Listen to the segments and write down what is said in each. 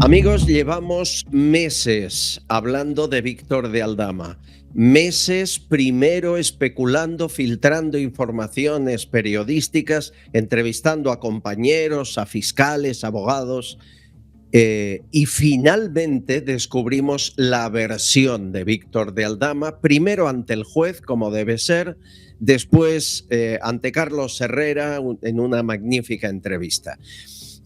Amigos, llevamos meses hablando de Víctor de Aldama. Meses primero especulando, filtrando informaciones periodísticas, entrevistando a compañeros, a fiscales, abogados. Y finalmente descubrimos la versión de Víctor de Aldama, primero ante el juez, como debe ser, después ante Carlos Herrera en una magnífica entrevista.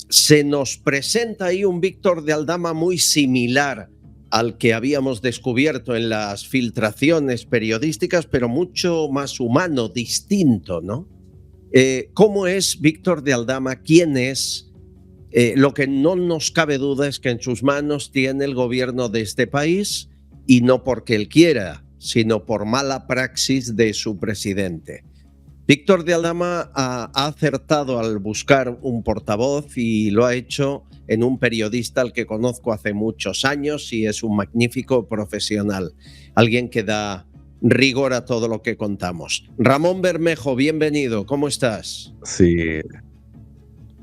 Se nos presenta ahí un Víctor de Aldama muy similar al que habíamos descubierto en las filtraciones periodísticas, pero mucho más humano, distinto, ¿no? ¿Cómo es Víctor de Aldama? ¿Quién es? Lo que no nos cabe duda es que en sus manos tiene el gobierno de este país, y no porque él quiera, sino por mala praxis de su presidente. Víctor de Aldama ha acertado al buscar un portavoz y lo ha hecho en un periodista al que conozco hace muchos años y es un magnífico profesional, alguien que da rigor a todo lo que contamos. Ramón Bermejo, bienvenido, ¿cómo estás? Sí,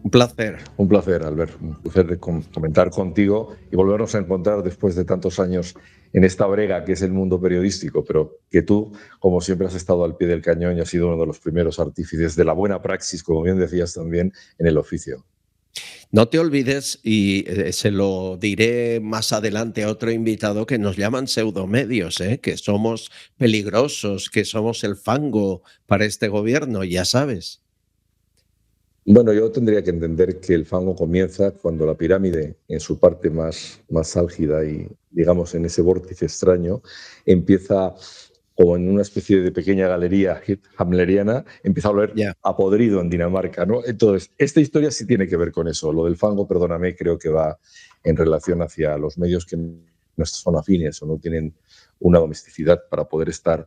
Un placer. un placer, Albert. Un placer de comentar contigo y volvernos a encontrar después de tantos años en esta brega que es el mundo periodístico, pero que tú, como siempre, has estado al pie del cañón y has sido uno de los primeros artífices de la buena praxis, como bien decías también, en el oficio. No te olvides, y se lo diré más adelante a otro invitado, que nos llaman pseudomedios, que somos peligrosos, que somos el fango para este gobierno, ya sabes. Bueno, yo tendría que entender que el fango comienza cuando la pirámide, en su parte más álgida y, digamos, en ese vórtice extraño, empieza como en una especie de pequeña galería hamleriana, empieza a oler Ya. a podrido en Dinamarca, ¿no? Entonces, esta historia sí tiene que ver con eso. Lo del fango, perdóname, creo que va en relación hacia los medios que no son afines o no tienen una domesticidad para poder estar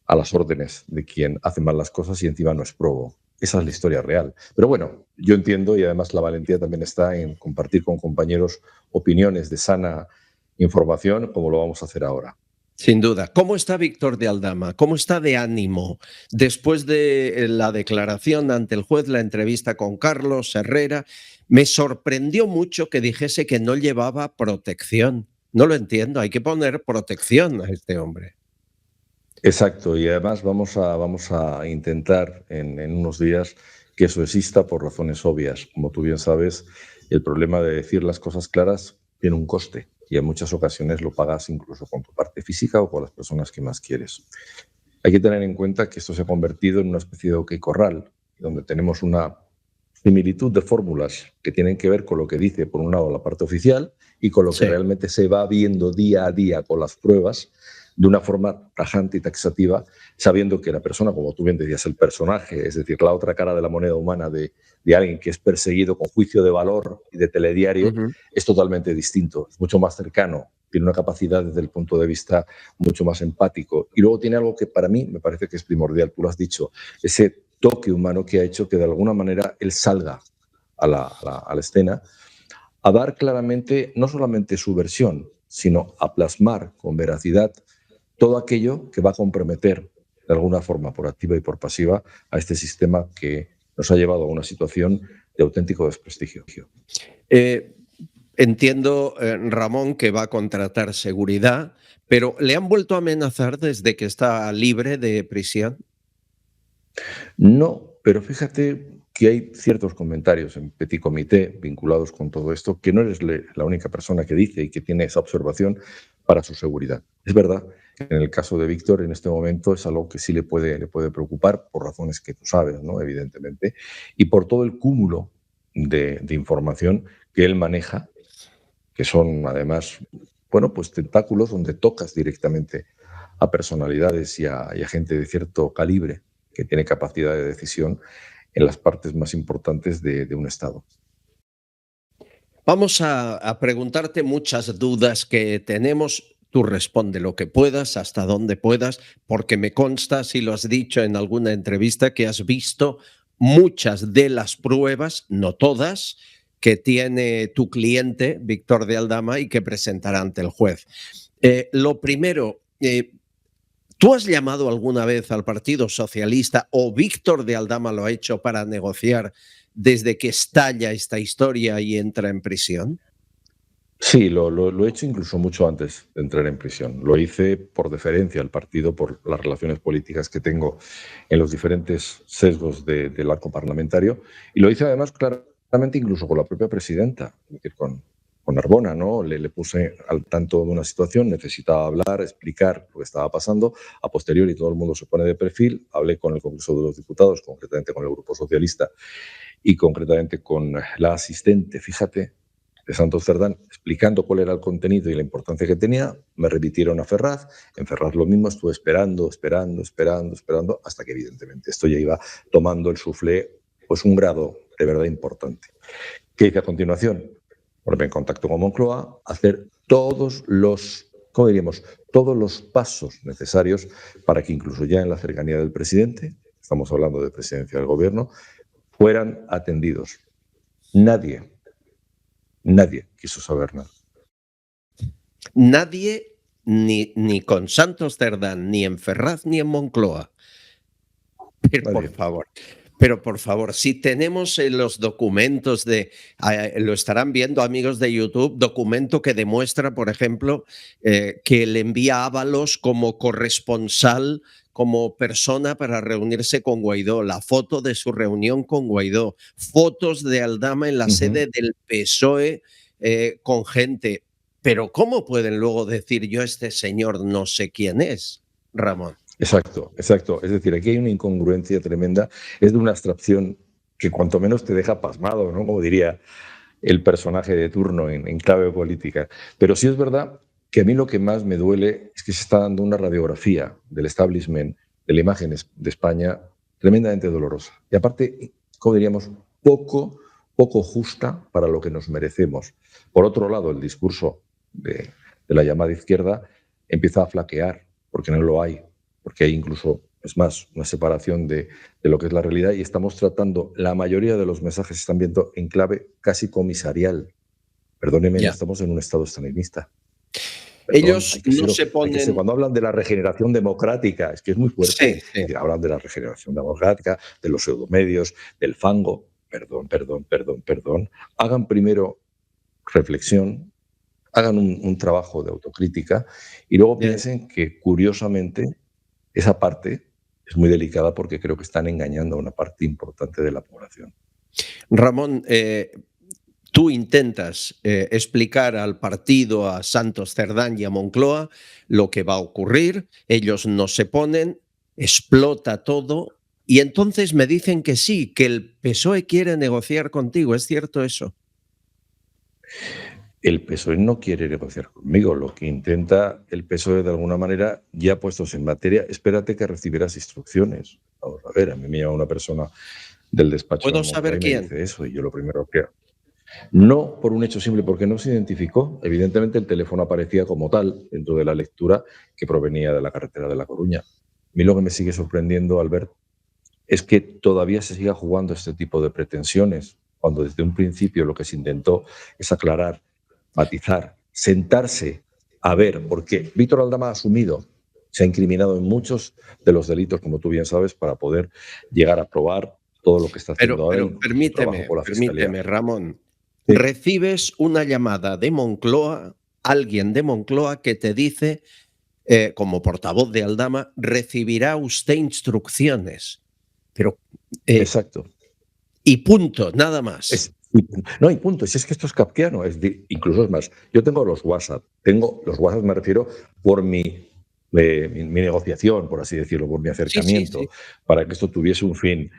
a las órdenes de quien hace mal las cosas y encima no es probo. Esa es la historia real. Pero bueno, yo entiendo, y además la valentía también está en compartir con compañeros opiniones de sana información, como lo vamos a hacer ahora. Sin duda. ¿Cómo está Víctor de Aldama? ¿Cómo está de ánimo después de la declaración ante el juez, la entrevista con Carlos Herrera? Me sorprendió mucho que dijese que no llevaba protección. No lo entiendo, hay que poner protección a este hombre. Exacto, y además vamos a intentar en unos días que eso exista por razones obvias. Como tú bien sabes, el problema de decir las cosas claras tiene un coste y en muchas ocasiones lo pagas incluso con tu parte física o con las personas que más quieres. Hay que tener en cuenta que esto se ha convertido en una especie de OK corral, donde tenemos una similitud de fórmulas que tienen que ver con lo que dice, por un lado, la parte oficial y con lo que Sí. realmente se va viendo día a día con las pruebas de una forma tajante y taxativa, sabiendo que la persona, como tú bien decías, el personaje, es decir, la otra cara de la moneda humana de alguien que es perseguido con juicio de valor y de telediario, Ujú. es totalmente distinto, es mucho más cercano, tiene una capacidad desde el punto de vista mucho más empático. Y luego tiene algo que para mí me parece que es primordial, tú lo has dicho, ese toque humano que ha hecho que de alguna manera él salga a la escena a dar claramente no solamente su versión, sino a plasmar con veracidad todo aquello que va a comprometer de alguna forma, por activa y por pasiva, a este sistema que nos ha llevado a una situación de auténtico desprestigio. Eh, Entiendo, Ramón, que va a contratar seguridad, pero ¿le han vuelto a amenazar desde que está libre de prisión? No, pero fíjate que hay ciertos comentarios en Petit Comité vinculados con todo esto, que no eres la única persona que dice y que tiene esa observación para su seguridad. Es verdad que en el caso de Víctor, en este momento es algo que sí le puede preocupar por razones que tú sabes, ¿no? Evidentemente, y por todo el cúmulo de información que él maneja, que son además, bueno, pues tentáculos donde tocas directamente a personalidades y a gente de cierto calibre que tiene capacidad de decisión en las partes más importantes de un Estado. Vamos a preguntarte muchas dudas que tenemos. Tú responde lo que puedas, hasta donde puedas, porque me consta, si lo has dicho en alguna entrevista, que has visto muchas de las pruebas, no todas, que tiene tu cliente, Víctor de Aldama, y que presentará ante el juez. Lo primero, ¿tú has llamado alguna vez al Partido Socialista o Víctor de Aldama lo ha hecho para negociar desde que estalla esta historia y entra en prisión? Sí, lo he hecho incluso mucho antes de entrar en prisión. Lo hice por deferencia al partido, por las relaciones políticas que tengo en los diferentes sesgos del arco parlamentario. Y lo hice además claramente incluso con la propia presidenta, es decir, con Narbona, ¿no? Le puse al tanto de una situación, necesitaba hablar, explicar lo que estaba pasando. A posteriori todo el mundo se pone de perfil. Hablé con el Congreso de los Diputados, concretamente con el Grupo Socialista y concretamente con la asistente, fíjate, de Santos Cerdán, explicando cuál era el contenido y la importancia que tenía. Me remitieron a Ferraz. En Ferraz lo mismo, estuve esperando, hasta que evidentemente esto ya iba tomando el suflé, pues un grado de verdad importante. ¿Qué hice a continuación? Ponerme en contacto con Moncloa, hacer todos los, ¿cómo diríamos? Todos los pasos necesarios para que incluso ya en la cercanía del presidente, estamos hablando de presidencia del gobierno, fueran atendidos. Nadie quiso saber nada. Nadie, ni con Santos Cerdán, ni en Ferraz, ni en Moncloa. Pero por favor, si tenemos los documentos lo estarán viendo amigos de YouTube, documento que demuestra, por ejemplo, que le envía Ábalos como corresponsal, como persona para reunirse con Guaidó, la foto de su reunión con Guaidó, fotos de Aldama en la sede del PSOE con gente. Pero ¿cómo pueden luego decir yo este señor no sé quién es, Ramón? Exacto. Es decir, aquí hay una incongruencia tremenda, es de una abstracción que cuanto menos te deja pasmado, ¿no? Como diría el personaje de turno en clave política. Pero sí es verdad que a mí lo que más me duele es que se está dando una radiografía del establishment, de la imagen de España, tremendamente dolorosa. Y aparte, como diríamos, poco justa para lo que nos merecemos. Por otro lado, el discurso de la llamada izquierda empieza a flaquear, porque no lo hay, porque hay incluso, es más, una separación de lo que es la realidad y estamos tratando, la mayoría de los mensajes se están viendo en clave casi comisarial. Perdóneme, no estamos en un estado estalinista. Perdón, Ellos no se ponen. Cuando hablan de la regeneración democrática, es que es muy fuerte. Sí. Hablan de la regeneración democrática, de los pseudomedios, del fango. Perdón. Hagan primero reflexión, hagan un trabajo de autocrítica y luego piensen que, curiosamente, esa parte es muy delicada porque creo que están engañando a una parte importante de la población. Ramón, tú intentas explicar al partido, a Santos Cerdán y a Moncloa lo que va a ocurrir, ellos no se ponen, explota todo y entonces me dicen que sí, que el PSOE quiere negociar contigo. ¿Es cierto eso? El PSOE no quiere negociar conmigo. Lo que intenta el PSOE, de alguna manera, ya puestos en materia, espérate que recibirás instrucciones. Vamos a ver, a mí me llama una persona del despacho ¿Puedo de Moncloa saber y me quién? dice eso, y yo lo primero que... No por un hecho simple, porque no se identificó. Evidentemente el teléfono aparecía como tal dentro de la lectura que provenía de la carretera de La Coruña. A mí lo que me sigue sorprendiendo, Albert, es que todavía se siga jugando este tipo de pretensiones, cuando desde un principio lo que se intentó es aclarar, matizar, sentarse a ver, porque Víctor Aldama ha asumido, se ha incriminado en muchos de los delitos, como tú bien sabes, para poder llegar a probar todo lo que está haciendo ahora. Pero permíteme, Ramón. Sí. Recibes una llamada de Moncloa, alguien de Moncloa que te dice, como portavoz de Aldama, recibirá usted instrucciones. Pero, Exacto. Y punto, nada más. No, y punto. Si es que esto es kafkiano, incluso es más. Yo tengo los WhatsApp, me refiero por mi negociación, por así decirlo, por mi acercamiento, Sí. para que esto tuviese un fin.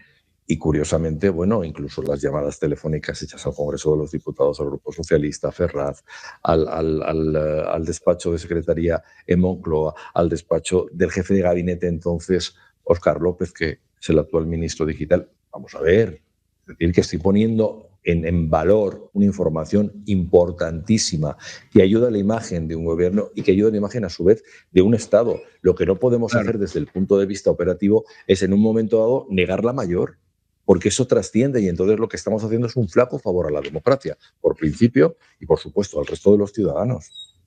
Y curiosamente, bueno, incluso las llamadas telefónicas hechas al Congreso de los Diputados, al Grupo Socialista, a Ferraz, al despacho de secretaría en Moncloa, al despacho del jefe de gabinete entonces, Óscar López, que es el actual ministro digital. Vamos a ver, es decir, que estoy poniendo en valor una información importantísima que ayuda a la imagen de un gobierno y que ayuda a la imagen, a su vez, de un Estado. Lo que no podemos hacer desde el punto de vista operativo es, en un momento dado, negar la mayor, porque eso trasciende y entonces lo que estamos haciendo es un flaco favor a la democracia, por principio y, por supuesto, al resto de los ciudadanos.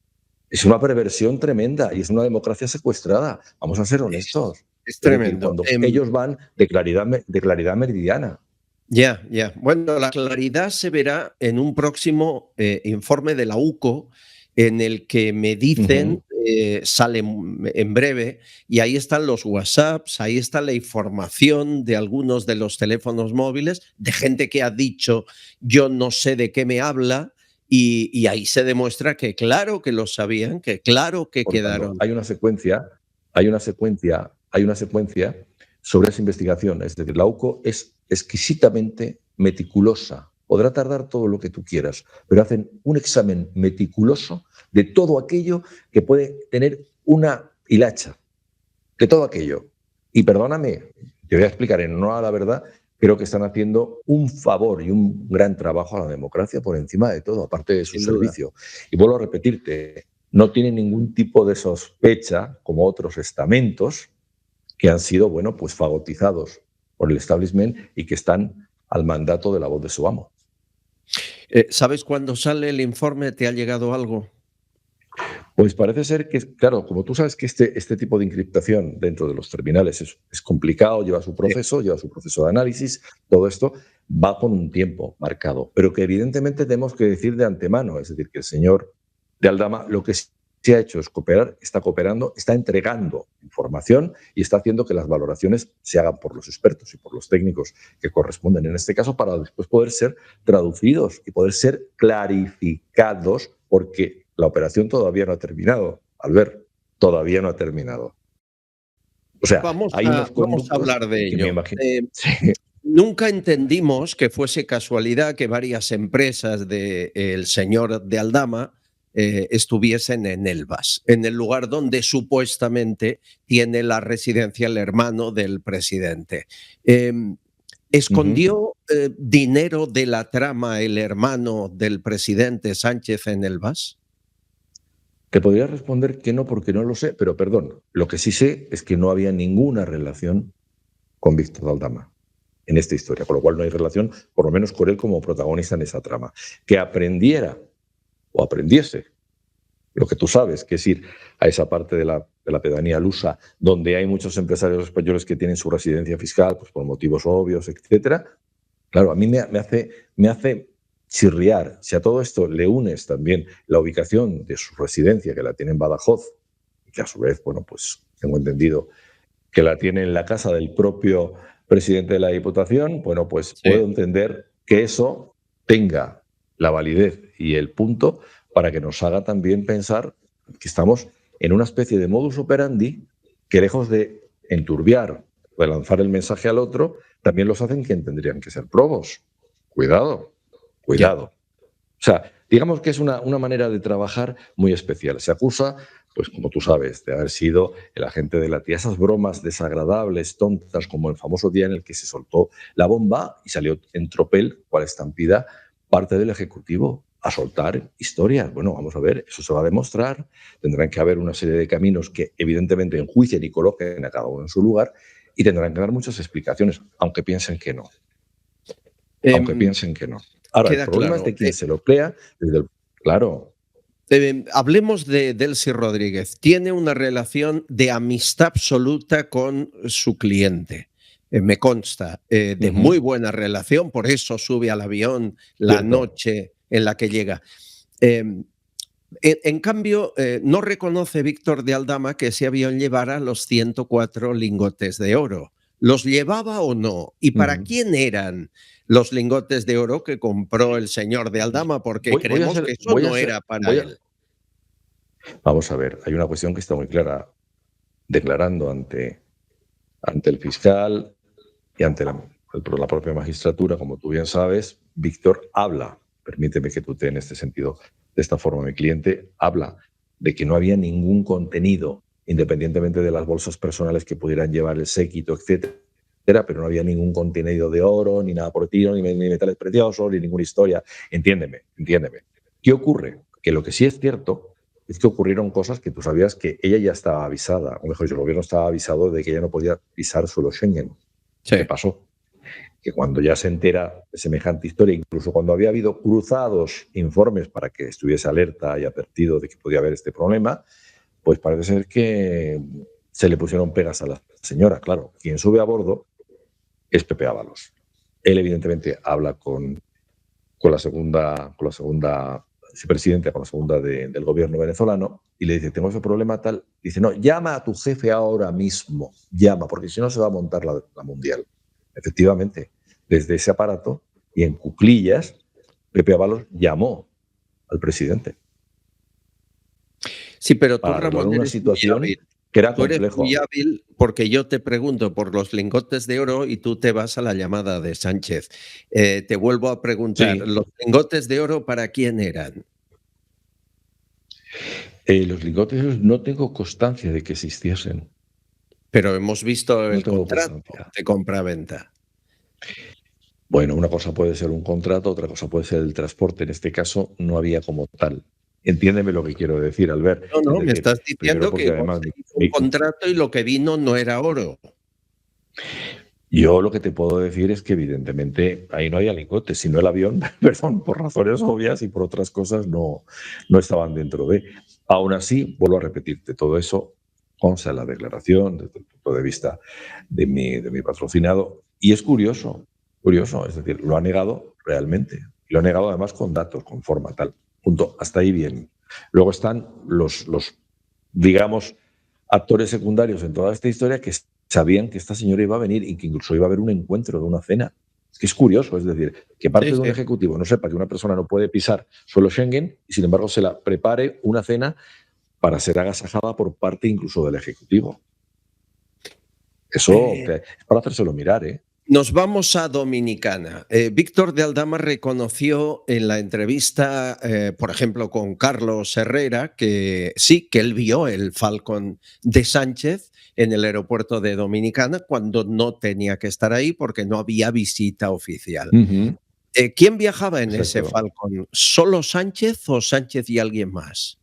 Es una perversión tremenda y es una democracia secuestrada. Vamos a ser honestos. Es tremendo. Es decir, cuando ellos van de claridad meridiana. Ya. Bueno, la claridad se verá en un próximo informe de la UCO en el que me dicen, Ujú. sale en breve, y ahí están los WhatsApps, ahí está la información de algunos de los teléfonos móviles, de gente que ha dicho, yo no sé de qué me habla, y ahí se demuestra que claro que lo sabían, que claro que Por tanto, quedaron. hay una secuencia sobre esa investigación. Es decir, la UCO es exquisitamente meticulosa. Podrá tardar todo lo que tú quieras, pero hacen un examen meticuloso de todo aquello que puede tener una hilacha, de todo aquello. Y perdóname, te voy a explicar en honor a la verdad, creo que están haciendo un favor y un gran trabajo a la democracia por encima de todo, aparte de su Sin duda. servicio. Y vuelvo a repetirte, no tienen ningún tipo de sospecha, como otros estamentos, que han sido, bueno, pues fagotizados por el establishment y que están al mandato de la voz de su amo. ¿Sabes cuándo sale el informe? ¿Te ha llegado algo? Pues parece ser que, claro, como tú sabes que este tipo de encriptación dentro de los terminales es complicado, lleva su proceso de análisis, todo esto va con un tiempo marcado, pero que evidentemente tenemos que decir de antemano, es decir, que el señor de Aldama lo que sí ha hecho es cooperar, está cooperando, está entregando información y está haciendo que las valoraciones se hagan por los expertos y por los técnicos que corresponden en este caso para después poder ser traducidos y poder ser clarificados, porque la operación todavía no ha terminado, Albert, todavía no ha terminado. O sea, hay unos Vamos a conductos hablar de que me ello. imagino. Sí. Nunca entendimos que fuese casualidad que varias empresas del señor de Aldama estuviesen en Elvas, en el lugar donde supuestamente tiene la residencia el hermano del presidente. Ujú. ¿Escondió dinero de la trama el hermano del presidente Sánchez en Elvas? Te podría responder que no porque no lo sé, pero perdón, lo que sí sé es que no había ninguna relación con Víctor Aldama en esta historia, con lo cual no hay relación, por lo menos con él como protagonista en esa trama. Que aprendiera o aprendiese lo que tú sabes, que es ir a esa parte de la pedanía lusa, donde hay muchos empresarios españoles que tienen su residencia fiscal, pues por motivos obvios, etcétera. Claro, a mí me hace chirriar. Si a todo esto le unes también la ubicación de su residencia, que la tiene en Badajoz, y que a su vez, bueno, pues tengo entendido que la tiene en la casa del propio presidente de la Diputación, bueno, pues Sí. puedo entender que eso tenga la validez y el punto para que nos haga también pensar que estamos en una especie de modus operandi que, lejos de enturbiar, de lanzar el mensaje al otro, también los hacen quien tendrían que ser probos. Cuidado, Ya. cuidado. O sea, digamos que es una manera de trabajar muy especial. Se acusa, pues como tú sabes, de haber sido el agente de la tía. Esas bromas desagradables, tontas, como el famoso día en el que se soltó la bomba y salió en tropel, cual estampida, parte del Ejecutivo a soltar historias. Bueno, vamos a ver, eso se va a demostrar. Tendrán que haber una serie de caminos que evidentemente enjuicien y coloquen a cada uno en su lugar y tendrán que dar muchas explicaciones, aunque piensen que no. Aunque Em, piensen que no. Ahora, el Queda problema es claro. de quién se lo crea desde el. Claro. Hablemos de Delcy Rodríguez. Tiene una relación de amistad absoluta con su cliente. Me consta, de muy Ujú. buena relación, por eso sube al avión la Cierto. noche en la que llega. Em, en cambio, no reconoce Víctor de Aldama que ese avión llevara los 104 lingotes de oro. ¿Los llevaba o no? ¿Y para Ujú. quién eran los lingotes de oro que compró el señor de Aldama? Porque Voy a creemos que ser, eso voy a no ser, era para voy a. él. Vamos a ver, hay una cuestión que está muy clara. Declarando ante el fiscal y ante la propia magistratura, como tú bien sabes, Víctor habla, permíteme que tutee en este sentido, de esta forma, mi cliente habla de que no había ningún contenido, independientemente de las bolsas personales que pudieran llevar el séquito, etcétera, pero no había ningún contenido de oro, ni nada por el estilo, ni metales preciosos, ni ninguna historia. Entiéndeme, entiéndeme. ¿Qué ocurre? Que lo que sí es cierto es que ocurrieron cosas que tú sabías que ella ya estaba avisada, o mejor dicho, el gobierno estaba avisado de que ella no podía pisar suelo Schengen. Sí. ¿Qué pasó? Que cuando ya se entera de semejante historia, incluso cuando había habido cruzados informes para que estuviese alerta y advertido de que podía haber este problema, pues parece ser que se le pusieron pegas a la señora. Claro, quien sube a bordo es Pepe Ábalos. Él evidentemente habla con la segunda vicepresidenta, con la segunda del gobierno venezolano, y le dice, tengo ese problema tal. Dice, no, llama a tu jefe ahora mismo, llama, porque si no se va a montar la mundial. Efectivamente, desde ese aparato y en cuclillas, Pepe Ábalos llamó al presidente Sí, pero tú, para arreglar Ramón, una eres muy hábil. situación que era Tú eres muy complejo. hábil porque yo te pregunto por los lingotes de oro y tú te vas a la llamada de Sánchez. Te vuelvo a preguntar, Sí, ¿los lingotes de oro para quién eran? los lingotes no tengo constancia de que existiesen. Pero hemos visto No el tengo contrato constancia. de compra-venta. Bueno, una cosa puede ser un contrato, otra cosa puede ser el transporte. En este caso no había como tal. Entiéndeme lo que quiero decir, Albert. No, Es no, me decir, estás primero diciendo que porque igual además se hizo un contrato y lo que vino no era oro. yo lo que te puedo decir es que evidentemente ahí no había lingotes, sino el avión, perdón, por razones obvias y por otras cosas no estaban dentro de. Aún así, vuelvo a repetirte, todo eso consta en la declaración desde el punto de vista de mi patrocinado. Y es curioso, es decir, lo ha negado realmente. Y lo ha negado además con datos, con forma tal. Punto. Hasta ahí bien. Luego están los digamos, actores secundarios en toda esta historia que sabían que esta señora iba a venir y que incluso iba a haber un encuentro de una cena. Es que es curioso, es decir, que parte Sí, de un sí. ejecutivo no sepa que una persona no puede pisar suelo Schengen y sin embargo se la prepare una cena para ser agasajada por parte incluso del ejecutivo. Eso Eh, es para hacérselo mirar, ¿eh? Nos vamos a Dominicana. Víctor de Aldama reconoció en la entrevista, por ejemplo, con Carlos Herrera, que sí, que él vio el Falcon de Sánchez en el aeropuerto de Dominicana cuando no tenía que estar ahí porque no había visita oficial. Ujú, ¿Quién viajaba en ese exacto. Falcon? ¿Solo Sánchez o Sánchez y alguien más?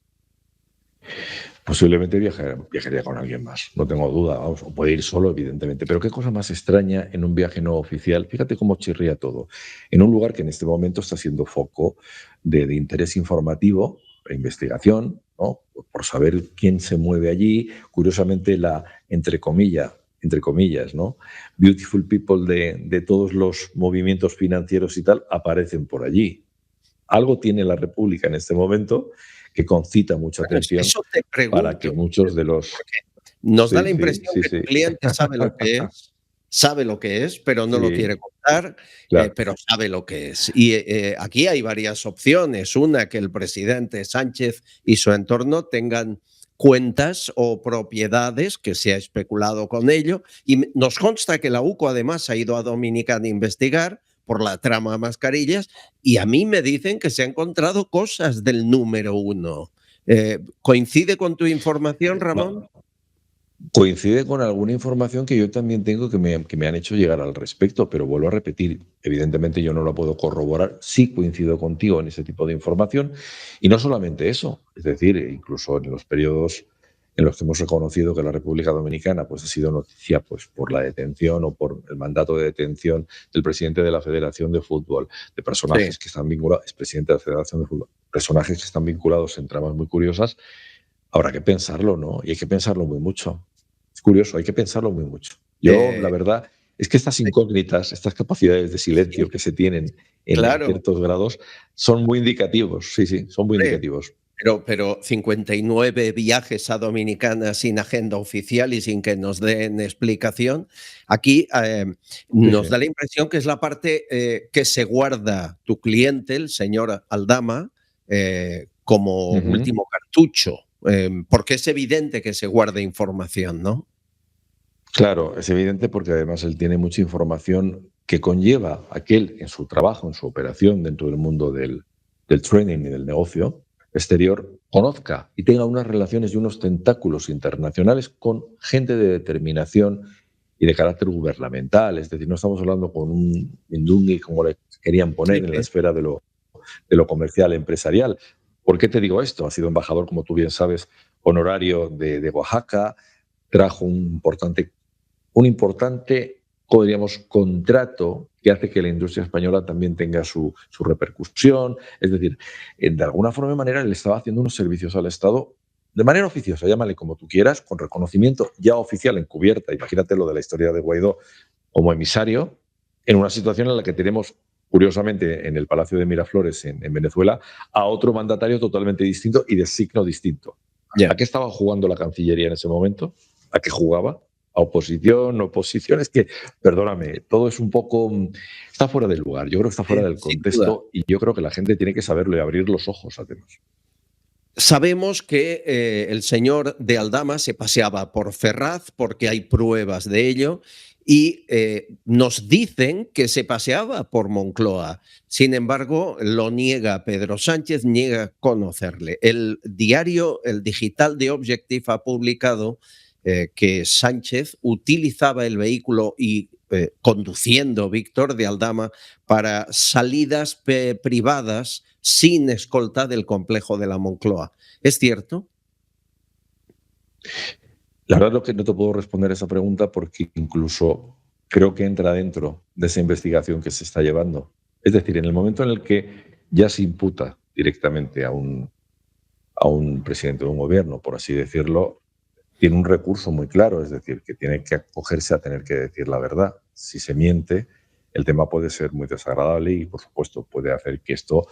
Posiblemente viajaría con alguien más, no tengo duda, vamos, o puede ir solo, evidentemente. Pero qué cosa más extraña en un viaje no oficial. Fíjate cómo chirría todo. En un lugar que en este momento está siendo foco de interés informativo e investigación, ¿no? Por saber quién se mueve allí. Curiosamente, entre comillas, ¿no? Beautiful people de todos los movimientos financieros y tal aparecen por allí. Algo tiene la República en este momento que concita mucha Bueno, atención eso te para que pregunto, muchos de los... porque nos da Sí, la sí, impresión sí, que tu sí. cliente sabe lo que es, pero no lo Sí, quiere contar, claro. pero sabe lo que es. Y aquí hay varias opciones. Una, que el presidente Sánchez y su entorno tengan cuentas o propiedades, que se ha especulado con ello. Y nos consta que la UCO además ha ido a Dominicana a investigar por la trama mascarillas y a mí me dicen que se ha encontrado cosas del número uno. ¿Coincide con tu información, Ramón? Coincide con alguna información que yo también tengo que me han hecho llegar al respecto, pero vuelvo a repetir, evidentemente yo no la puedo corroborar, sí coincido contigo en ese tipo de información, y no solamente eso, es decir, incluso en los periodos en los que hemos reconocido que la República Dominicana pues, ha sido noticia pues, por la detención o por el mandato de detención del presidente de la Federación de Fútbol, de Sí. personajes que están vinculados, es presidente de la Federación de Fútbol, personajes que están vinculados en tramas muy curiosas, habrá que pensarlo, ¿no? Y hay que pensarlo muy mucho. Es curioso, hay que pensarlo muy mucho. Yo, la Eh, verdad, es que estas incógnitas, estas capacidades de silencio sí, que se tienen en claro. ciertos grados, son muy indicativos. Sí, sí, son muy Hombre, indicativos. pero 59 viajes a Dominicana sin agenda oficial y sin que nos den explicación. Aquí, Sí, nos sí. da la impresión que es la parte, que se guarda tu cliente, el señor Aldama, como Ujú. último cartucho, porque es evidente que se guarda información, ¿no? Claro, es evidente porque además él tiene mucha información que conlleva a que él, en su trabajo, en su operación dentro del mundo del trading y del negocio exterior, conozca y tenga unas relaciones y unos tentáculos internacionales con gente de determinación y de carácter gubernamental. Es decir, no estamos hablando con un Mindungui como le querían Sí, poner en la sí. esfera de lo comercial empresarial. ¿Por qué te digo esto? Ha sido embajador, como tú bien sabes, honorario de Oaxaca, trajo un importante, podríamos, contrato que hace que la industria española también tenga su repercusión. Es decir, de alguna forma y manera le estaba haciendo unos servicios al Estado de manera oficiosa, llámale como tú quieras, con reconocimiento ya oficial encubierta. Imagínate lo de la historia de Guaidó como emisario, en una situación en la que tenemos, curiosamente, en el Palacio de Miraflores, en Venezuela, a otro mandatario totalmente distinto y de signo distinto. ¿A Ya. qué estaba jugando la Cancillería en ese momento? ¿A qué jugaba? ¿A oposición? ¿Oposición? Es que, perdóname, todo es un poco... Está fuera del lugar, yo creo que está fuera del Sin duda. contexto y yo creo que la gente tiene que saberlo y abrir los ojos, además. Sabemos que el señor de Aldama se paseaba por Ferraz porque hay pruebas de ello y nos dicen que se paseaba por Moncloa. Sin embargo, lo niega Pedro Sánchez, niega conocerle. El diario, el digital de Objective ha publicado que Sánchez utilizaba el vehículo y conduciendo Víctor de Aldama para salidas privadas sin escolta del complejo de la Moncloa. ¿Es cierto? La verdad es que no te puedo responder esa pregunta porque incluso creo que entra dentro de esa investigación que se está llevando. Es decir, en el momento en el que ya se imputa directamente a un presidente de un gobierno, por así decirlo, tiene un recurso muy claro, es decir, que tiene que acogerse a tener que decir la verdad. Si se miente, el tema puede ser muy desagradable y, por supuesto, puede hacer que esto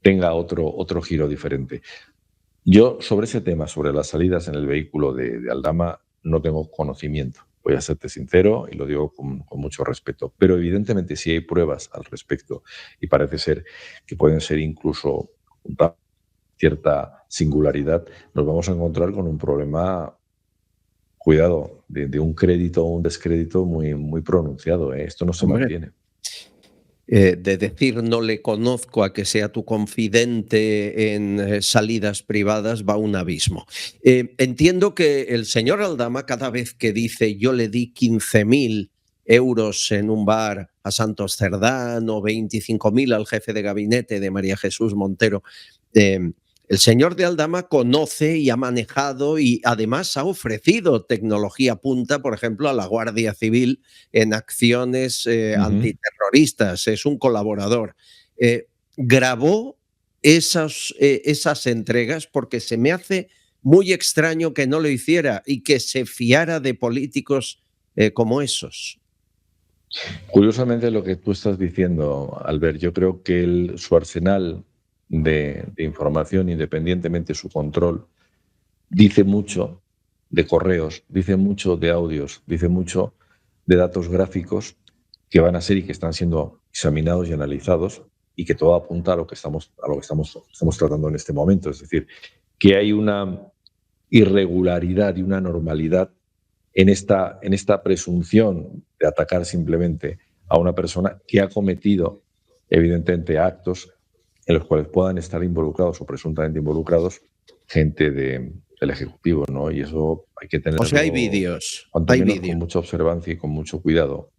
tenga otro giro diferente. Yo, sobre ese tema, sobre las salidas en el vehículo de Aldama, no tengo conocimiento. Voy a serte sincero y lo digo con mucho respeto. Pero evidentemente, si hay pruebas al respecto y parece ser que pueden ser incluso una cierta singularidad, nos vamos a encontrar con un problema, cuidado, de un crédito o un descrédito muy pronunciado, ¿eh? Esto no se Hombre, mantiene. de decir no le conozco a que sea tu confidente en salidas privadas va un abismo. Entiendo que el señor Aldama cada vez que dice yo le di 15.000 euros en un bar a Santos Cerdán o 25.000 al jefe de gabinete de María Jesús Montero, eh, el señor de Aldama conoce y ha manejado y además ha ofrecido tecnología punta, por ejemplo, a la Guardia Civil en acciones Ujú. antiterroristas. Es un colaborador. Grabó esas entregas porque se me hace muy extraño que no lo hiciera y que se fiara de políticos como esos. Curiosamente, lo que tú estás diciendo, Albert, yo creo que su arsenal de información, independientemente de su control, dice mucho de correos, dice mucho de audios, dice mucho de datos gráficos que van a ser y que están siendo examinados y analizados y que todo apunta a lo que estamos tratando en este momento. Es decir, que hay una irregularidad y una normalidad en esta presunción de atacar simplemente a una persona que ha cometido, evidentemente, actos en los cuales puedan estar involucrados o presuntamente involucrados gente del Ejecutivo, ¿no? Y eso hay que O sea, hay tenerlo, vídeos, cuanto hay menos, con vídeos, mucha observancia y con mucho cuidado.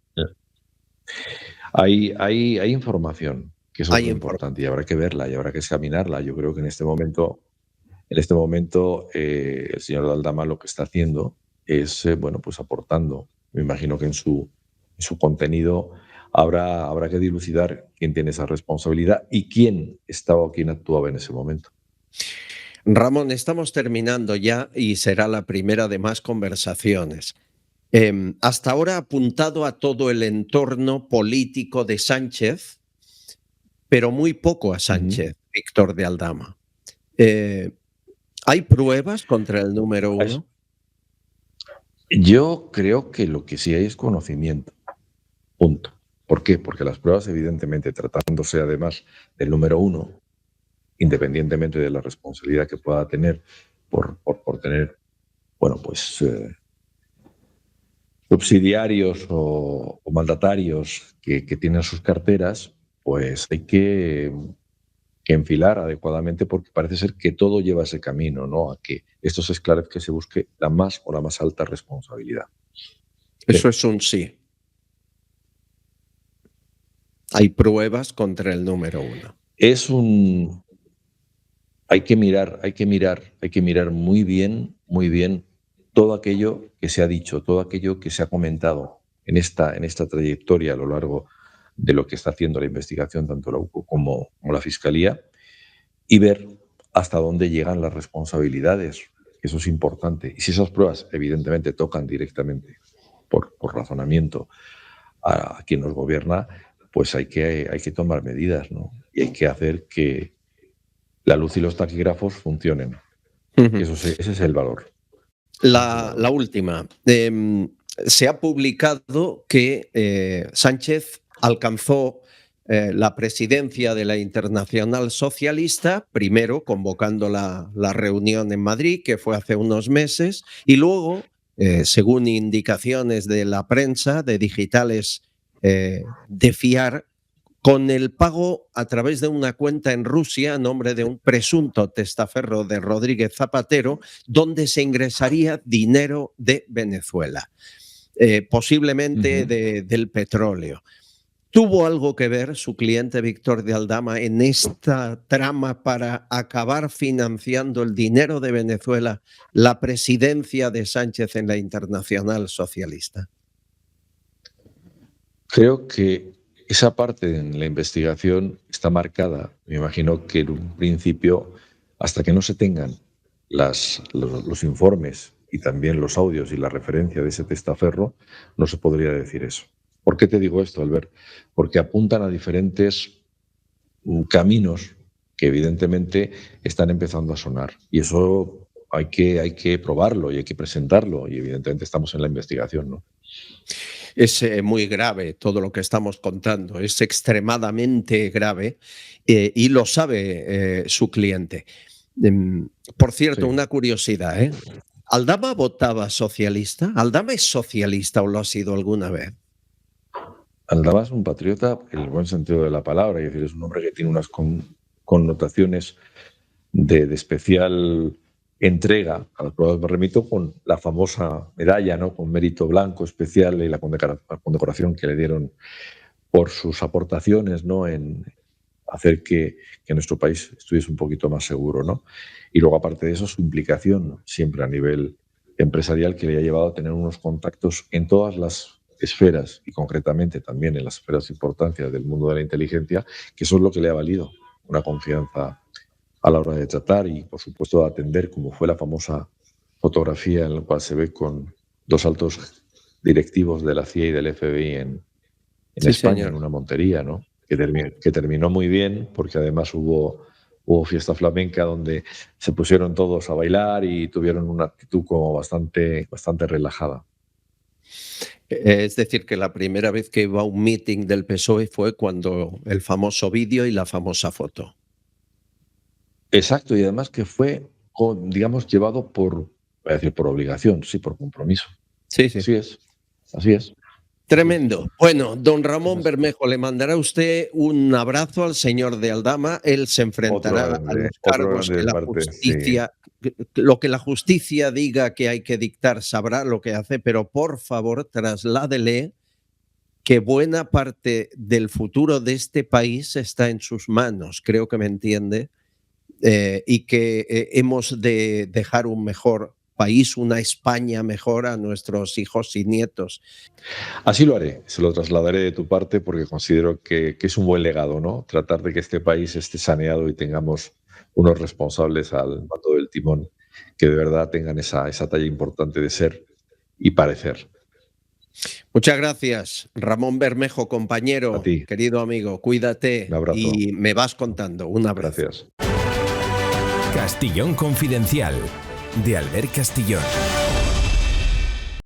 Hay información, que eso es hay lo información. importante, y habrá que verla y habrá que examinarla. Yo creo que en este momento, el señor Daldama lo que está haciendo es, bueno, pues aportando. Me imagino que en su contenido habrá que dilucidar quién tiene esa responsabilidad y quién estaba o quién actuaba en ese momento. Ramón, estamos terminando ya y será la primera de más conversaciones. Hasta ahora ha apuntado a todo el entorno político de Sánchez, pero muy poco a Ujú. Sánchez, Víctor de Aldama. Eh, ¿Hay pruebas contra el número Es- uno? Yo creo que lo que sí hay es conocimiento. Punto. ¿Por qué? Porque las pruebas, evidentemente, tratándose además del número uno, independientemente de la responsabilidad que pueda tener por tener, bueno, pues subsidiarios o mandatarios que tienen sus carteras, pues hay que enfilar adecuadamente porque parece ser que todo lleva ese camino, ¿no? A que esto se esclarezca, que se busque la más o la más alta responsabilidad. Sí. Eso es un sí. Hay pruebas contra el número uno. Es un... hay que mirar muy bien todo aquello que se ha dicho, todo aquello que se ha comentado en esta trayectoria a lo largo de lo que está haciendo la investigación, tanto la UCO como la Fiscalía, y ver hasta dónde llegan las responsabilidades. Eso es importante. Y si esas pruebas, evidentemente, tocan directamente, por razonamiento, a quien nos gobierna, pues hay que tomar medidas, ¿no? Y hay que hacer que la luz y los taquígrafos funcionen. Ese es el valor. La última. Se ha publicado que Sánchez alcanzó la presidencia de la Internacional Socialista, primero convocando la reunión en Madrid, que fue hace unos meses, y luego, según indicaciones de la prensa, de digitales de fiar, con el pago a través de una cuenta en Rusia a nombre de un presunto testaferro de Rodríguez Zapatero, donde se ingresaría dinero de Venezuela, posiblemente del petróleo. ¿Tuvo algo que ver su cliente Víctor de Aldama en esta trama para acabar financiando el dinero de Venezuela, la presidencia de Sánchez en la Internacional Socialista? Creo que esa parte en la investigación está marcada, me imagino que en un principio, hasta que no se tengan los informes y también los audios y la referencia de ese testaferro, no se podría decir eso. ¿Por qué te digo esto, Albert? Porque apuntan a diferentes caminos que evidentemente están empezando a sonar. Y eso hay que probarlo y hay que presentarlo. Y evidentemente estamos en la investigación, ¿no? Es muy grave todo lo que estamos contando, es extremadamente grave y lo sabe su cliente. Por cierto, Sí. una curiosidad, ¿eh? ¿Aldama votaba socialista? ¿Aldama es socialista o lo ha sido alguna vez? Aldama es un patriota en el buen sentido de la palabra, es decir, es un hombre que tiene unas connotaciones de especial entrega. A las pruebas me remito con la famosa medalla, ¿no?, con mérito blanco especial y la condecoración que le dieron por sus aportaciones, ¿no?, en hacer que nuestro país estuviese un poquito más seguro, ¿no? Y luego, aparte de eso, su implicación siempre a nivel empresarial, que le ha llevado a tener unos contactos en todas las esferas y concretamente también en las esferas de importancia del mundo de la inteligencia, que eso es lo que le ha valido una confianza a la hora de tratar y, por supuesto, de atender, como fue la famosa fotografía en la cual se ve con dos altos directivos de la CIA y del FBI en Sí, España, señor. en una montería, ¿no? Que terminó muy bien, porque además hubo fiesta flamenca donde se pusieron todos a bailar y tuvieron una actitud como bastante relajada. Es decir, que la primera vez que iba a un meeting del PSOE fue cuando el famoso vídeo y la famosa foto. Exacto, y además que fue, digamos, llevado voy a decir por obligación, sí, por compromiso. Sí, sí. Así es, así es. Tremendo. Bueno, don Ramón Es así. Bermejo, le mandará usted un abrazo al señor de Aldama. Él se enfrentará a los Otro cargos grande que de la parte, sí. justicia, lo que la justicia diga que hay que dictar, sabrá lo que hace, pero por favor trasládele que buena parte del futuro de este país está en sus manos, creo que me entiende, y que hemos de dejar un mejor país, una España mejor a nuestros hijos y nietos. Así lo haré, se lo trasladaré de tu parte porque considero que es un buen legado, ¿no? Tratar de que este país esté saneado y tengamos unos responsables al mando del timón que de verdad tengan esa talla importante de ser y parecer. Muchas gracias, Ramón Bermejo, A compañero, ti, querido amigo, un cuídate abrazo. y me vas contando. Un abrazo. Gracias. Castillón Confidencial, de Albert Castillón.